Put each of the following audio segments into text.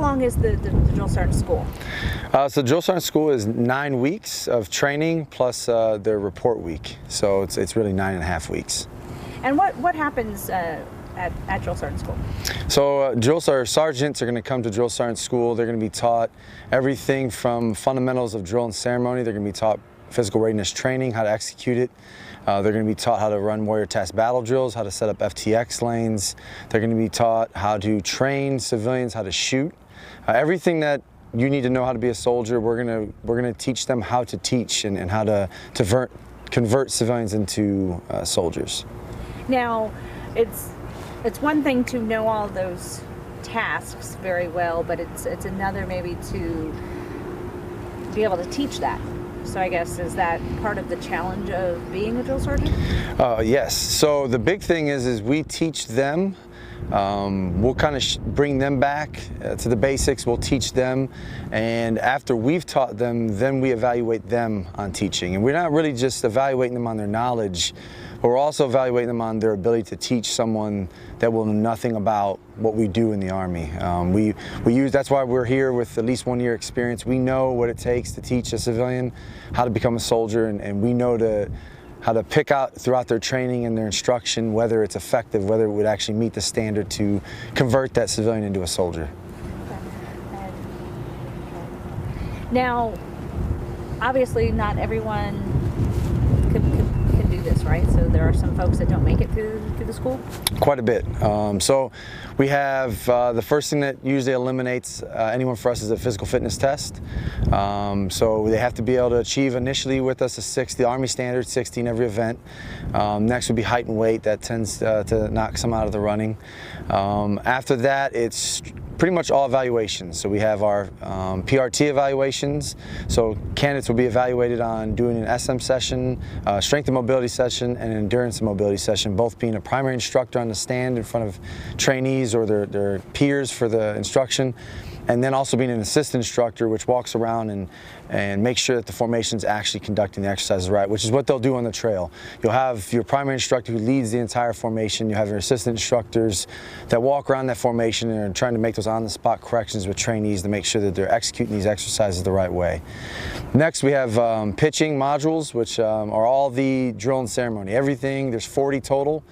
long is the drill sergeant school? So drill sergeant school is 9 weeks of training plus their report week. So it's really 9.5 weeks. And what happens at drill sergeant school? So drill sergeants are going to come to drill sergeant school. They're going to be taught everything from fundamentals of drill and ceremony. They're going to be taught physical readiness training, how to execute it. They're going to be taught how to run warrior task battle drills, how to set up FTX lanes. They're going to be taught how to train civilians, how to shoot. Everything that you need to know how to be a soldier, we're going to teach them how to teach and how to convert civilians into soldiers. Now, it's one thing to know all those tasks very well, but it's another maybe to be able to teach that. So I guess, is that part of the challenge of being a drill sergeant? Yes. So the big thing is we teach them. We'll kind of bring them back to the basics. We'll teach them, and after we've taught them, then we evaluate them on teaching. And we're not really just evaluating them on their knowledge, but we're also evaluating them on their ability to teach someone that will know nothing about what we do in the Army. That's why we're here with at least 1 year experience. We know what it takes to teach a civilian how to become a soldier, and we know how to pick out throughout their training and their instruction whether it's effective, whether it would actually meet the standard to convert that civilian into a soldier. Now, obviously not everyone can do this, right? So there are some folks that don't make it through the school? Quite a bit. So we have the first thing that usually eliminates anyone for us is a physical fitness test. So they have to be able to achieve initially with us the Army standard, 60 in every event. Next would be height and weight. That tends to knock some out of the running. After that, it's pretty much all evaluations. So we have our PRT evaluations. So candidates will be evaluated on doing an SM session, strength and mobility session, and an endurance and mobility session, both being a primary instructor on the stand in front of trainees or their peers for the instruction, and then also being an assistant instructor, which walks around and makes sure that the formation's actually conducting the exercises right, which is what they'll do on the trail. You'll have your primary instructor who leads the entire formation. You have your assistant instructors that walk around that formation and are trying to make those on-the-spot corrections with trainees to make sure that they're executing these exercises the right way. Next, we have pitching modules, which are all the drill and ceremony. Everything, there's 40 total.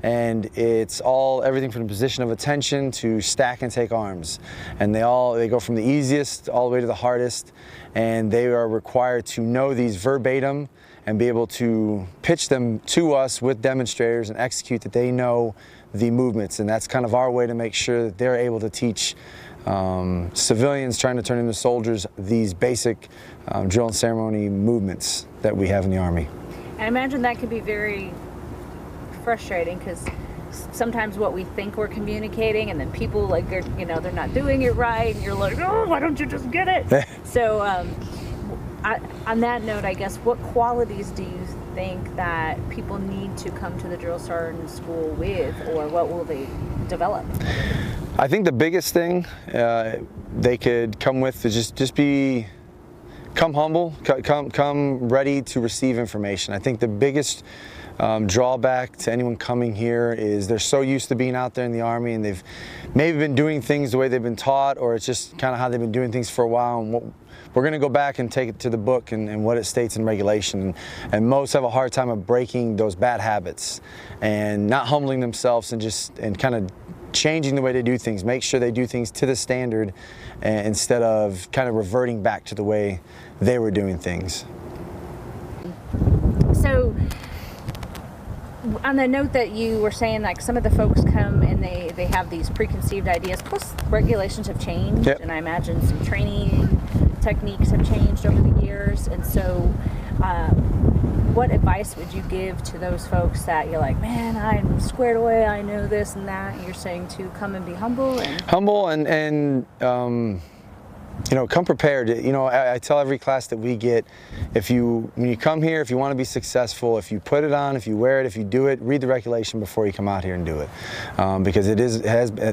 And it's everything from the position of attention to stack and take arms. And they go from the easiest all the way to the hardest, and they are required to know these verbatim and be able to pitch them to us with demonstrators and execute that they know the movements. And that's kind of our way to make sure that they're able to teach civilians trying to turn into soldiers these basic drill and ceremony movements that we have in the Army. I imagine that could be very frustrating, because sometimes what we think we're communicating, and then people they're not doing it right, and you're like, oh, why don't you just get it? So on that note, I guess, what qualities do you think that people need to come to the drill sergeant school with, or what will they develop? I think the biggest thing they could come with is just come humble, come ready to receive information. I think the biggest drawback to anyone coming here is they're so used to being out there in the Army, and they've maybe been doing things the way they've been taught, or it's just kind of how they've been doing things for a while. And we're going to go back and take it to the book and what it states in regulation. And most have a hard time of breaking those bad habits and not humbling themselves and kind of changing the way they do things. Make sure they do things to the standard instead of kind of reverting back to the way they were doing things. So, on the note that you were saying, like, some of the folks come and they have these preconceived ideas, plus regulations have changed, yep. And I imagine some training techniques have changed over the years, and so what advice would you give to those folks that you're like, man, I'm squared away, I know this and that, and you're saying to come and be humble and come prepared. I tell every class that we get, when you come here, if you want to be successful, if you put it on, if you wear it, if you do it, read the regulation before you come out here and do it, because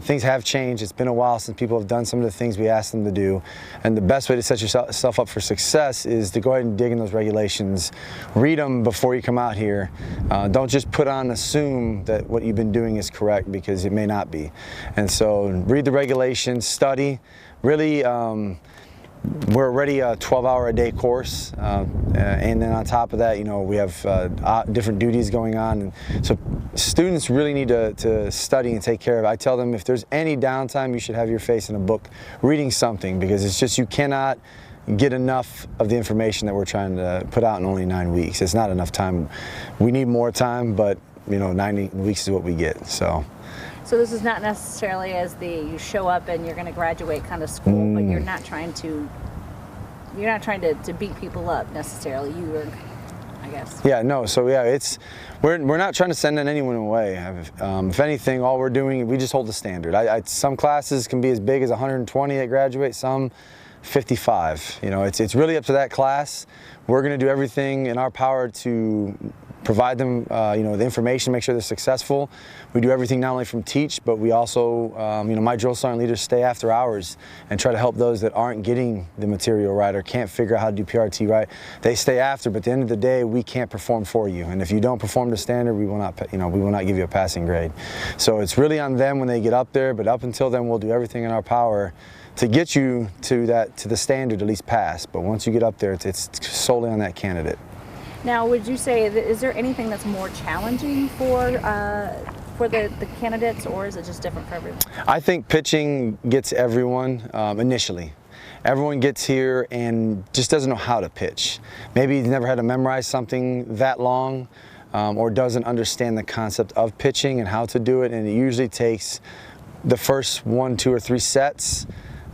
things have changed. It's been a while since people have done some of the things we asked them to do, and the best way to set yourself up for success is to go ahead and dig in those regulations, read them before you come out here. Don't just put on and assume that what you've been doing is correct, because it may not be. And so read the regulations, study. really, we're already a 12-hour-a-day course, and then on top of that, you know, we have different duties going on, and so students really need to study and take care of it. I tell them if there's any downtime, you should have your face in a book reading something, because it's just, you cannot get enough of the information that we're trying to put out in only 9 weeks. It's not enough time. We need more time, but you know, 9 weeks is what we get. So this is not necessarily as you show up and you're going to graduate kind of school, but you're not trying to beat people up necessarily. You are, I guess. Yeah, no. So yeah, we're not trying to send anyone away. If anything, all we're doing, we just hold the standard. Some classes can be as big as 120 that graduate, some 55. You know, it's really up to that class. We're going to do everything in our power to provide them, you know, the information, make sure they're successful. We do everything not only from teach, but we also, you know, my drill sergeant leaders stay after hours and try to help those that aren't getting the material right or can't figure out how to do PRT right. They stay after, but at the end of the day, we can't perform for you. And if you don't perform the standard, we will not, you know, we will not give you a passing grade. So it's really on them when they get up there, but up until then, we'll do everything in our power to get you to the standard, at least pass. But once you get up there, it's solely on that candidate. Now, would you say, is there anything that's more challenging for the candidates, or is it just different for everyone? I think pitching gets everyone initially. Everyone gets here and just doesn't know how to pitch. Maybe he's never had to memorize something that long, or doesn't understand the concept of pitching and how to do it, and it usually takes the first 1, 2, or 3 sets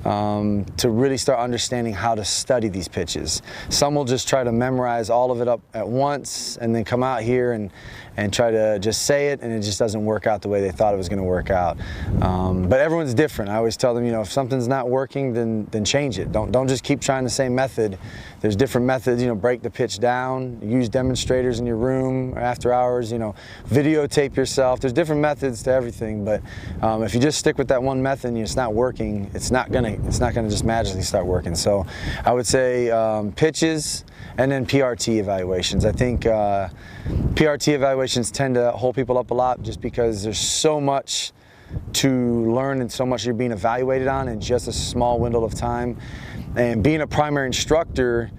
to really start understanding how to study these pitches. Some will just try to memorize all of it up at once and then come out here and try to just say it, and it just doesn't work out the way they thought it was going to work out. But everyone's different. I always tell them, you know, if something's not working, then change it. Don't just keep trying the same method. There's different methods, you know, break the pitch down, use demonstrators in your room or after hours, you know, videotape yourself. There's different methods to everything, but if you just stick with that one method and it's not working, it's not gonna just magically start working. So I would say pitches and then PRT evaluations. I think PRT evaluations tend to hold people up a lot just because there's so much to learn and so much you're being evaluated on in just a small window of time. And being a primary instructor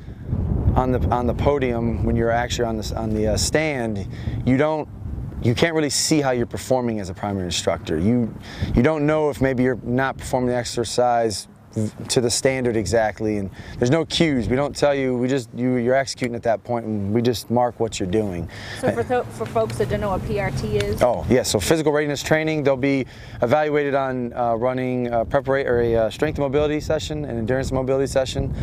on the podium, when you're actually on the stand, you can't really see how you're performing as a primary instructor. You don't know if maybe you're not performing the exercise to the standard exactly, and there's no cues. We don't tell you. You're executing at that point, and we just mark what you're doing. So for folks that don't know what PRT is. Oh yeah, so physical readiness training. They'll be evaluated on running a strength and mobility session, an endurance and mobility session.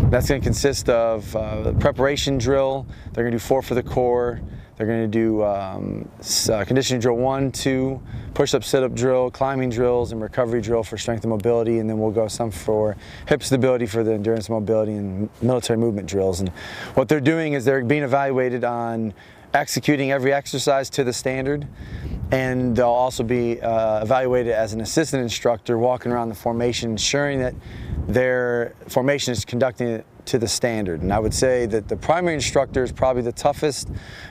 That's going to consist of preparation drill. They're going to do 4 for the core. They're going to do conditioning drill 1, 2, push-up, sit-up drill, climbing drills, and recovery drill for strength and mobility, and then we'll go some for hip stability for the endurance and mobility and military movement drills. And what they're doing is they're being evaluated on executing every exercise to the standard, and they'll also be evaluated as an assistant instructor walking around the formation, ensuring that their formation is conducting it to the standard. And I would say that the primary instructor is probably the toughest,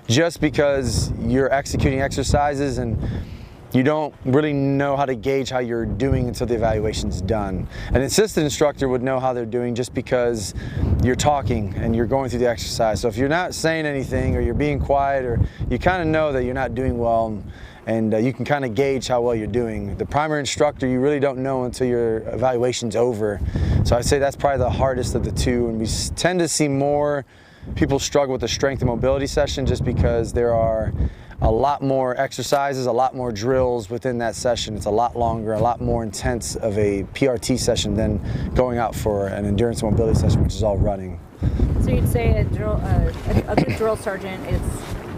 just because you're executing exercises and you don't really know how to gauge how you're doing until the evaluation's done. An assistant instructor would know how they're doing just because you're talking and you're going through the exercise. So if you're not saying anything, or you're being quiet, or you kind of know that you're not doing well, and you can kind of gauge how well you're doing. The primary instructor, you really don't know until your evaluation's over. So I'd say that's probably the hardest of the two, and we tend to see more people struggle with the strength and mobility session just because there are a lot more exercises, a lot more drills within that session. It's a lot longer, a lot more intense of a PRT session than going out for an endurance and mobility session, which is all running. So you'd say a good drill sergeant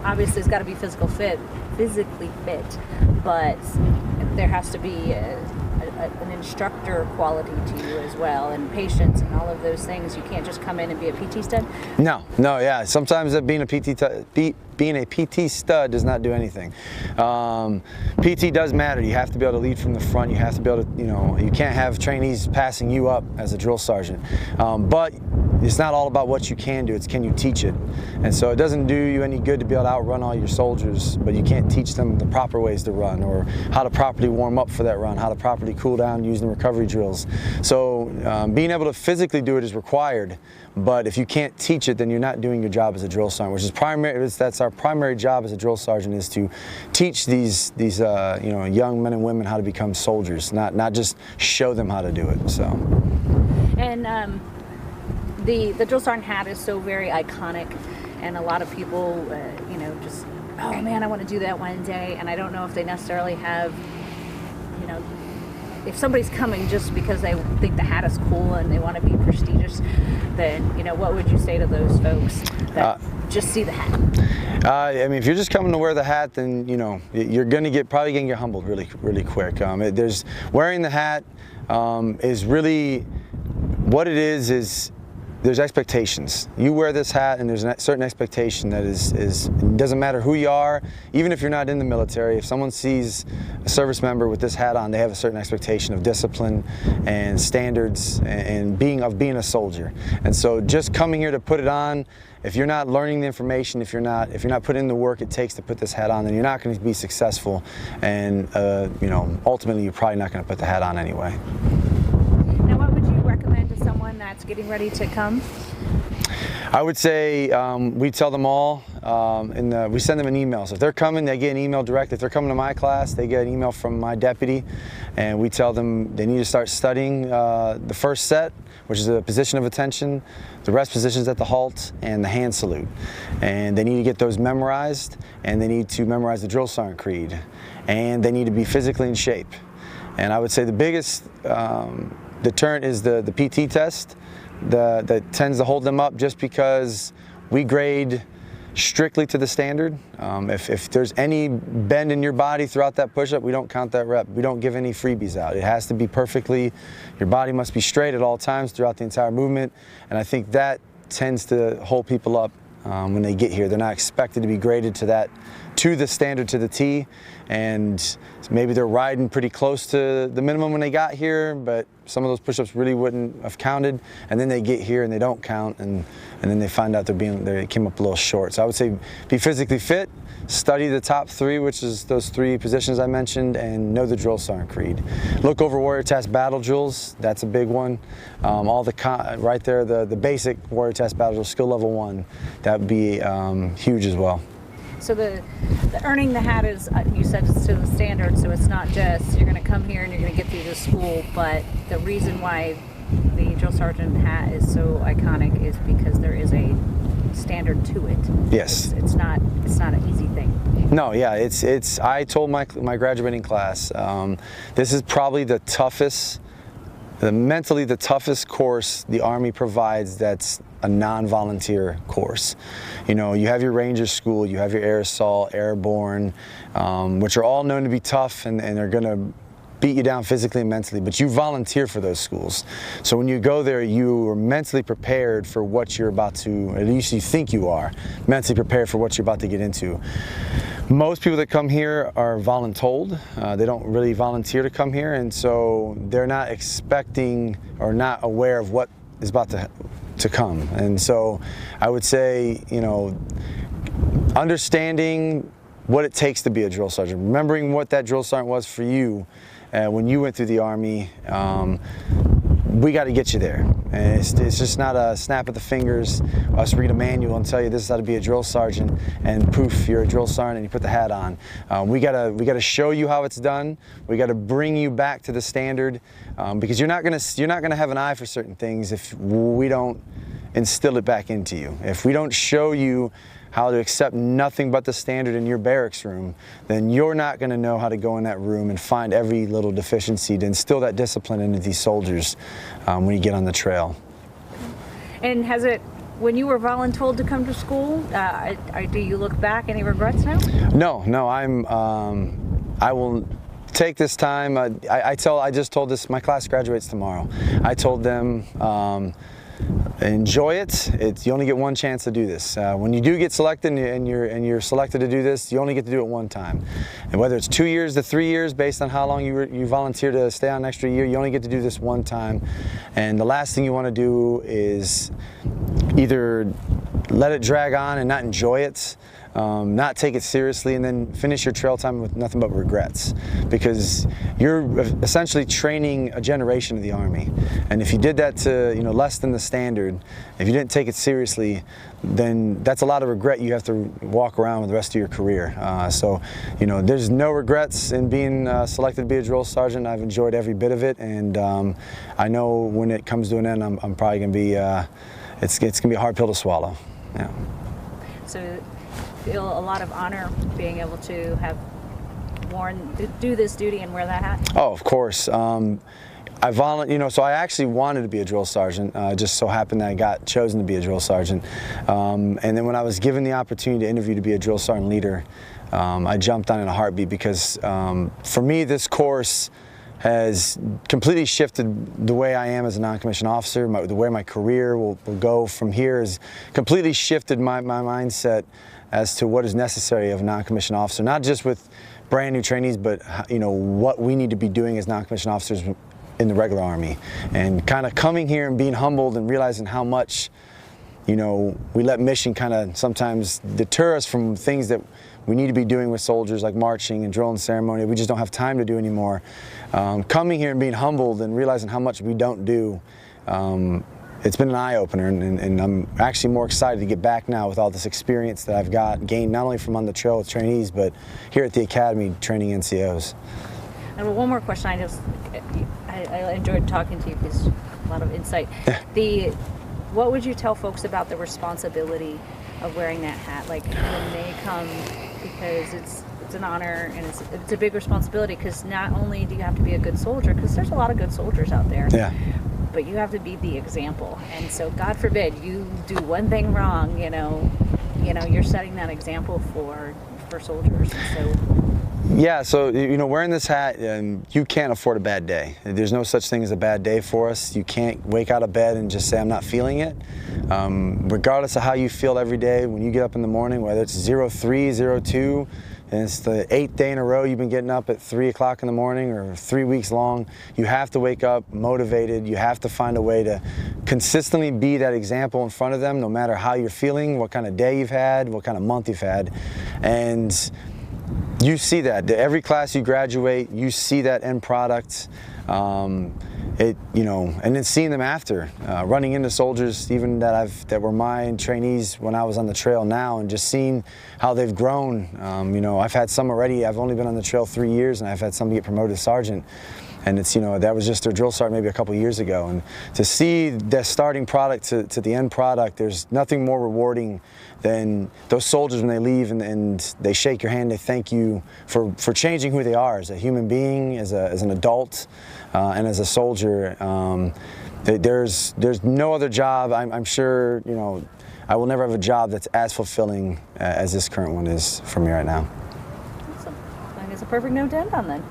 obviously it's got to be physically fit, but there has to be an instructor quality to you as well, and patience and all of those things. You can't just come in and be a PT stud. No, yeah. Sometimes being a PT stud does not do anything. PT does matter. You have to be able to lead from the front. You have to be able to, you can't have trainees passing you up as a drill sergeant. But it's not all about what you can do, it's can you teach it. And so it doesn't do you any good to be able to outrun all your soldiers, but you can't teach them the proper ways to run, or how to properly warm up for that run, how to properly cool down using recovery drills. So being able to physically do it is required, but if you can't teach it, then you're not doing your job as a drill sergeant, which is primary. That's our primary job as a drill sergeant, is to teach these young men and women how to become soldiers, not just show them how to do it. So. And the drill sergeant hat is so very iconic, and a lot of people, just, oh man, I want to do that one day, and I don't know if they necessarily have, if somebody's coming just because they think the hat is cool and they want to be prestigious, then, what would you say to those folks that just see the hat? I mean, if you're just coming to wear the hat, then, you're probably going to get humbled really, really quick. Wearing the hat is really, what it is there's expectations. You wear this hat and there's a certain expectation that it doesn't matter who you are, even if you're not in the military. If someone sees a service member with this hat on, they have a certain expectation of discipline and standards and being a soldier. And so just coming here to put it on, if you're not learning the information, if you're not putting in the work it takes to put this hat on, then you're not going to be successful. And ultimately you're probably not going to put the hat on anyway. That's getting ready to come? I would say we tell them all, we send them an email. So if they're coming, they get an email directly. If they're coming to my class, they get an email from my deputy, and we tell them they need to start studying the first set, which is the position of attention, the rest positions at the halt, and the hand salute. And they need to get those memorized, and they need to memorize the drill sergeant creed, and they need to be physically in shape. And I would say the biggest deterrent is the PT test that tends to hold them up, just because we grade strictly to the standard. If there's any bend in your body throughout that push-up, we don't count that rep. We don't give any freebies out. It has to be perfectly, your body must be straight at all times throughout the entire movement, and I think that tends to hold people up when they get here. They're not expected to be graded to the standard, to the T, and maybe they're riding pretty close to the minimum when they got here, but some of those push-ups really wouldn't have counted, and then they get here and they don't count, and then they find out they came up a little short. So I would say be physically fit, study the top three, which is those three positions I mentioned, and know the drill sergeant creed. Look over warrior task battle drills. That's a big one. Right there, the basic warrior task battle drill, skill level 1. That would be huge as well. So the earning the hat is, you said, it's to the standard, so it's not just you're going to come here and you're going to get through the school, but the reason why the drill sergeant hat is so iconic is because there is a standard to it. Yes. It's not an easy thing. No, yeah, it's. I told my graduating class, this is probably mentally the toughest course the Army provides that's a non-volunteer course. You have your Ranger School, you have your Air Assault, Airborne, which are all known to be tough, and they're going to beat you down physically and mentally, but you volunteer for those schools. So when you go there, you are mentally prepared for what you're about to, at least you think you are, mentally prepared for what you're about to get into. Most people that come here are voluntold. They don't really volunteer to come here, and so they're not expecting or not aware of what is about to come. And so I would say, understanding what it takes to be a drill sergeant, remembering what that drill sergeant was for you when you went through the Army. We got to get you there. And it's just not a snap of the fingers, us read a manual and tell you this is how to be a drill sergeant, and poof, you're a drill sergeant and you put the hat on. We gotta show you how it's done. We got to bring you back to the standard, because you're not gonna have an eye for certain things if we don't instill it back into you. If we don't show you how to accept nothing but the standard in your barracks room, then you're not going to know how to go in that room and find every little deficiency to instill that discipline into these soldiers when you get on the trail. And when you were voluntold to come to school, do you look back, any regrets now? No, I will take this time. I just told this, my class graduates tomorrow. I told them, enjoy it. You only get one chance to do this. When you do get selected and you're selected to do this, you only get to do it one time. And whether it's 2 years to 3 years, based on how long you volunteer to stay on an extra year, you only get to do this one time. And the last thing you want to do is either let it drag on and not enjoy it, not take it seriously, and then finish your trail time with nothing but regrets, because you're essentially training a generation of the Army. And if you did that to less than the standard, if you didn't take it seriously, then that's a lot of regret you have to walk around with the rest of your career. So there's no regrets in being selected to be a drill sergeant. I've enjoyed every bit of it, and I know when it comes to an end, I'm probably going to be it's going to be a hard pill to swallow. Yeah. So feel a lot of honor being able to have do this duty and wear that hat? Oh, of course. So I actually wanted to be a drill sergeant. Just so happened that I got chosen to be a drill sergeant. And then when I was given the opportunity to interview to be a drill sergeant leader, I jumped on in a heartbeat, because for me, this course has completely shifted the way I am as a non-commissioned officer. The way my career will go from here has completely shifted my mindset as to what is necessary of a non-commissioned officer, not just with brand new trainees, but what we need to be doing as non-commissioned officers in the regular Army. And kind of coming here and being humbled and realizing how much we let mission kind of sometimes deter us from things that we need to be doing with soldiers, like marching and drill and ceremony. We just don't have time to do anymore. Coming here and being humbled and realizing how much we don't do, it's been an eye-opener, and I'm actually more excited to get back now with all this experience that I've gained, not only from on the trail with trainees, but here at the Academy training NCOs. And one more question. I enjoyed talking to you because a lot of insight. What would you tell folks about the responsibility of wearing that hat, like when they come, because it's an honor and it's a big responsibility, because not only do you have to be a good soldier, because there's a lot of good soldiers out there, yeah, but you have to be the example. And so God forbid you do one thing wrong, you're setting that example for soldiers. So yeah, so wearing this hat, you can't afford a bad day. There's no such thing as a bad day for us. You can't wake out of bed and just say, I'm not feeling it. Regardless of how you feel every day, when you get up in the morning, whether it's 03, 02, and it's the 8th day in a row you've been getting up at 3 o'clock in the morning, or 3 weeks long, you have to wake up motivated. You have to find a way to consistently be that example in front of them, no matter how you're feeling, what kind of day you've had, what kind of month you've had. And you see that. Every class you graduate, you see that end product. And then seeing them after, running into soldiers even that were my trainees when I was on the trail now, and just seeing how they've grown. I've had some already. I've only been on the trail 3 years, and I've had some get promoted to sergeant. And it's, that was just their drill sergeant maybe a couple years ago. And to see the starting product to the end product, there's nothing more rewarding than those soldiers when they leave and they shake your hand, they thank you for changing who they are as a human being, as an adult, and as a soldier. There's no other job, I'm sure, I will never have a job that's as fulfilling as this current one is for me right now. Awesome. I think it's a perfect note to end on then.